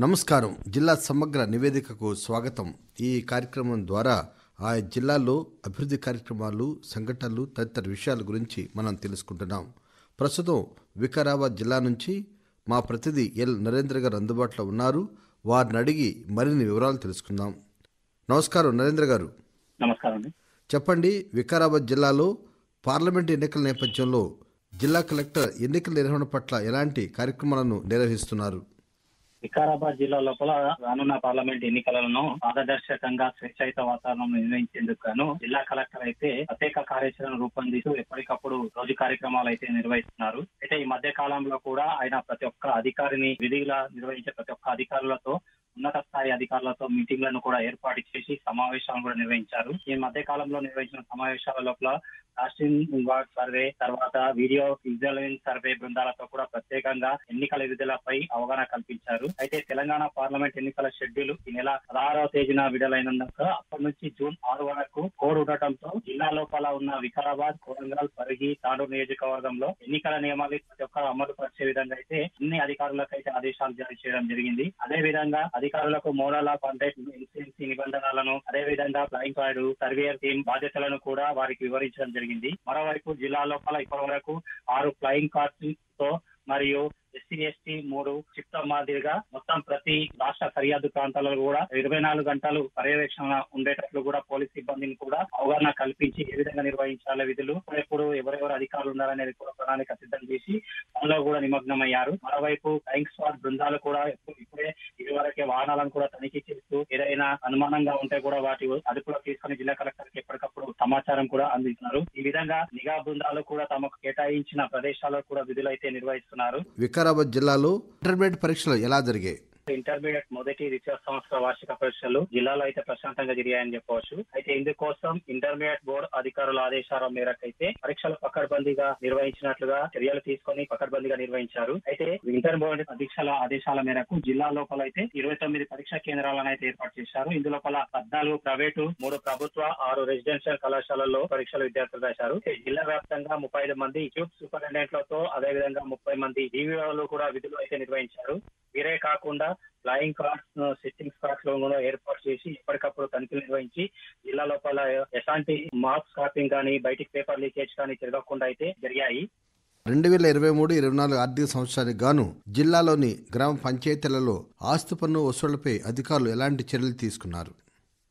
నమస్కారం. జిల్లా సమగ్ర నివేదికకు స్వాగతం. ఈ కార్యక్రమం ద్వారా ఆయా జిల్లాల్లో అభివృద్ధి కార్యక్రమాలు, సంఘటనలు తదితర విషయాల గురించి మనం తెలుసుకుంటున్నాం. ప్రస్తుతం వికారాబాద్ జిల్లా నుంచి మా ప్రతినిధి ఎల్ నరేంద్ర గారు అందుబాటులో ఉన్నారు. వారిని అడిగి మరిన్ని వివరాలు తెలుసుకుందాం. నమస్కారం నరేంద్ర గారు. నమస్కారం. చెప్పండి, వికారాబాద్ జిల్లాలో పార్లమెంటు ఎన్నికల నేపథ్యంలో జిల్లా కలెక్టర్ ఎన్నికల నిర్వహణ పట్ల ఎలాంటి కార్యక్రమాలను నిర్వహిస్తున్నారు? వికారాబాద్ జిల్లా లోపల రానున్న పార్లమెంట్ ఎన్నికలను పారదర్శకంగా స్వేచ్ఛాయుత వాతావరణం నిర్వహించేందుకు గాను జిల్లా కలెక్టర్ అయితే ప్రత్యేక కార్యాచరణ రూపొందిస్తూ ఎప్పటికప్పుడు రోజు కార్యక్రమాలు అయితే నిర్వహిస్తున్నారు. అయితే ఈ మధ్య కాలంలో కూడా ఆయన ప్రతి ఒక్క అధికారిని విధిగా నిర్వహించే ప్రతి ఒక్క అధికారులతో ఉన్నత స్థాయి అధికారులతో మీటింగ్లను కూడా ఏర్పాటు చేసి సమావేశాలను కూడా నిర్వహించారు. ఈ మధ్య కాలంలో నిర్వహించిన సమావేశాల లోపల కాస్టింగ్ వార్డ్ సర్వే, తర్వాత వీడియో విజువలెన్స్ సర్వే బృందాలతో కూడా ప్రత్యేకంగా ఎన్నికల విధులపై అవగాహన కల్పించారు. అయితే తెలంగాణ పార్లమెంట్ ఎన్నికల షెడ్యూల్ ఈ నెల 16వ తేదీన విడుదలైనందుకు అప్పటి నుంచి జూన్ 6 వరకు కోడ్ ఉండటంతో జిల్లా లోపల ఉన్న వికారాబాద్, కొడంగల్, పరిగి, తాండూరు నియోజకవర్గంలో ఎన్నికల నియమాలు ప్రతి ఒక్క అమలు పరిచే విధంగా అయితే అన్ని అధికారులకైతే ఆదేశాలు జారీ చేయడం జరిగింది. అదే విధంగా అధికారులకు మోడల్ ఆఫ్ కాండక్ట్, ఎన్సీఎన్సీ నిబంధనలను, అదే విధంగా ఫ్లయింగ్ స్క్వాడ్, సర్వేయర్ టీం బాధ్యతలను కూడా వారికి వివరించడం జరిగింది. మరోవైపు జిల్లా లోపల ఇప్పటి వరకు 6 ఫ్లయింగ్ కార్స్ తో మరియు SC/ST 3 చిప్త మాదిరిగా మొత్తం ప్రతి రాష్ట్ర సరిహద్దు ప్రాంతాలలో కూడా 24 గంటలు పర్యవేక్షణ ఉండేటట్లు కూడా పోలీస్ సిబ్బందిని కూడా అవగాహన కల్పించి ఏ విధంగా నిర్వహించాలి విధులు, ఎప్పుడు ఎవరెవరు అధికారులు ఉన్నారనేది కూడా ప్రణాళిక సిద్ధం చేసి పనిలో కూడా నిమగ్నమయ్యారు. మరోవైపు ఫ్లయింగ్ స్క్వాడ్ బృందాలు కూడా ఇప్పుడే ఇదివరకే వాహనాలను కూడా తనిఖీ చేస్తూ ఏదైనా అనుమానంగా ఉంటే కూడా వాటి అదుపులో తీసుకుని జిల్లా కలెక్టర్ కి ఎప్పటికప్పుడు సమాచారం కూడా అందిస్తున్నారు. ఈ విధంగా నిఘా బృందాలు కూడా తమకు కేటాయించిన ప్రదేశాల్లో కూడా విధులు అయితే నిర్వహిస్తున్నారు. వికారాబాద్ జిల్లాలో ఇంటర్మీడియట్ పరీక్షలు ఎలా జరిగాయి? ఇంటర్మీడియట్ మొదటి ద్వితీయ సంవత్సర వార్షిక పరీక్షలు జిల్లాలో అయితే ప్రశాంతంగా జరిగాయని చెప్పవచ్చు. అయితే ఇందుకోసం ఇంటర్మీడియట్ బోర్డు అధికారుల ఆదేశాల మేరకు అయితే పరీక్షలు పకడ్బందీగా నిర్వహించినట్లుగా చర్యలు తీసుకొని పకడ్బందీగా నిర్వహించారు. అయితే ఇంటర్ బోర్డు అధ్యక్షుల ఆదేశాల మేరకు జిల్లా లోపల అయితే 29 పరీక్షా కేంద్రాలను అయితే ఏర్పాటు చేశారు. ఇందులో 14 ప్రైవేటు, 3 ప్రభుత్వ, 6 రెసిడెన్షియల్ కళాశాలల్లో పరీక్షలు విద్యార్థులు రాశారు. జిల్లా వ్యాప్తంగా 35 మంది చీఫ్ సూపరింటెండెంట్లతో అదేవిధంగా 30 మంది DVOలు కూడా విధులు అయితే నిర్వహించారు. వీరే కాకుండా ఫ్లయింగ్ కార్డ్స్, సిట్టింగ్ స్క్వాడ్స్ లో ఏర్పాటు చేసి ఎప్పటికప్పుడు తనిఖీలు నిర్వహించి జిల్లా లోపల ఎలాంటి మార్క్స్ కాపింగ్ కానీ బయటికి పేపర్ లీకేజ్ కానీ జరగకుండా అయితే జరిగాయి. 2023-24 ఆర్థిక సంవత్సరానికి గాను జిల్లాలోని గ్రామ పంచాయతీలలో ఆస్తి పన్ను వసూళ్లపై అధికారులు ఎలాంటి చర్యలు తీసుకున్నారు?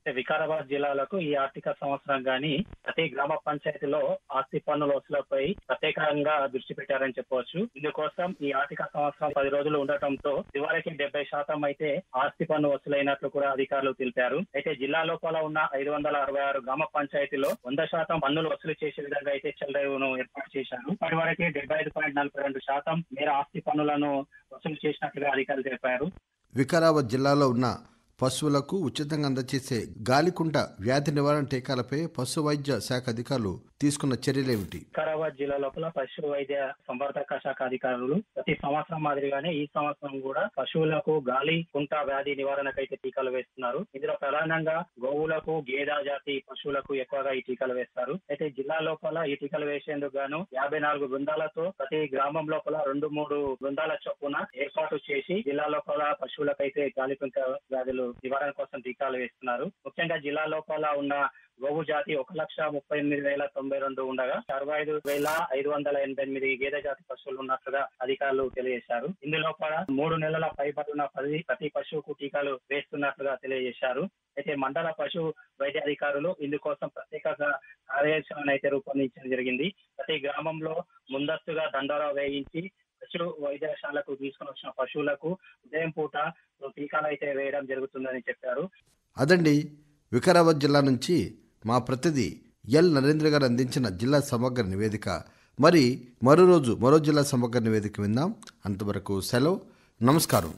వికారాబాద్ జిల్లాలకు ఈ ఆర్థిక సంవత్సరం గానీ ప్రతి గ్రామ పంచాయతీలో ఆస్తి పన్నుల వసూలపై ప్రత్యేకంగా దృష్టి పెట్టారని చెప్పవచ్చు. ఇందుకోసం ఈ ఆర్థిక సంవత్సరం 10 రోజులు ఉండటంతో ఇదివరకే 70% అయితే ఆస్తి పన్ను వసూలైనట్లు కూడా అధికారులు తెలిపారు. అయితే జిల్లా లోపల ఉన్న 566 గ్రామ పంచాయతీలో 100% పన్నులు వసూలు చేసే విధంగా అయితే చెల్రైవ్ను ఏర్పాటు చేశారు. ఇప్పటి వరకే 75.42% మేర ఆస్తి పన్నులను వసూలు చేసినట్లుగా అధికారులు తెలిపారు. వికారాబాద్ జిల్లాలో ఉన్న పశువులకు ఉచితంగా అందజేసే గాలికుంట వ్యాధి నివారణ టీకాలపై పశు వైద్య శాఖ అధికారులు తీసుకున్న చర్యలేమిటి? వికారాబాద్ జిల్లా లోపల పశు వైద్య సంవర్ధక శాఖ అధికారులు ప్రతి సంవత్సరం మాదిరిగానే ఈ సంవత్సరం కూడా పశువులకు గాలి కుంట వ్యాధి నివారణకైతే టీకాలు వేస్తున్నారు. ఇందులో ప్రధానంగా గోవులకు, గేదె జాతి పశువులకు ఎక్కువగా ఈ టీకాలు వేస్తారు. అయితే జిల్లా లోపల ఈ టీకాలు వేసేందుకు గాను 54 బృందాలతో ప్రతి గ్రామం లోపల 2-3 బృందాల చొప్పున ఏర్పాటు చేసి జిల్లా లోపల పశువులకైతే గాలి కుంట వ్యాధులు నివారణ కోసం టీకాలు వేస్తున్నారు. ముఖ్యంగా జిల్లా లోపల ఉన్న గోవు జాతి 1,38,092 ఉండగా 65,588 గేదె జాతి పశువులు ఉన్నట్లుగా అధికారులు తెలియజేశారు. ఇందులో 3 నెలల పైబడిన ప్రతి పశువుకు టీకాలు వేస్తున్నట్లుగా తెలియజేశారు. అయితే మండల పశు వైద్య అధికారులు ఇందుకోసం ప్రత్యేకంగా కార్యాచరణ అయితే రూపొందించడం జరిగింది. ప్రతి గ్రామంలో ముందస్తుగా దండోరా వేయించి పశు వైద్యశాలకు తీసుకుని వచ్చిన పశువులకు ఉదయం పూట టీకాలు అయితే వేయడం జరుగుతుందని చెప్పారు. అదండి, వికారాబాద్ జిల్లా నుంచి మా ప్రతినిధి ఎల్ నరేంద్ర గారు అందించిన జిల్లా సమగ్ర నివేదిక. మరి మరో రోజు మరో జిల్లా సమగ్ర నివేదిక విందాం. అంతవరకు సెలవు. నమస్కారం.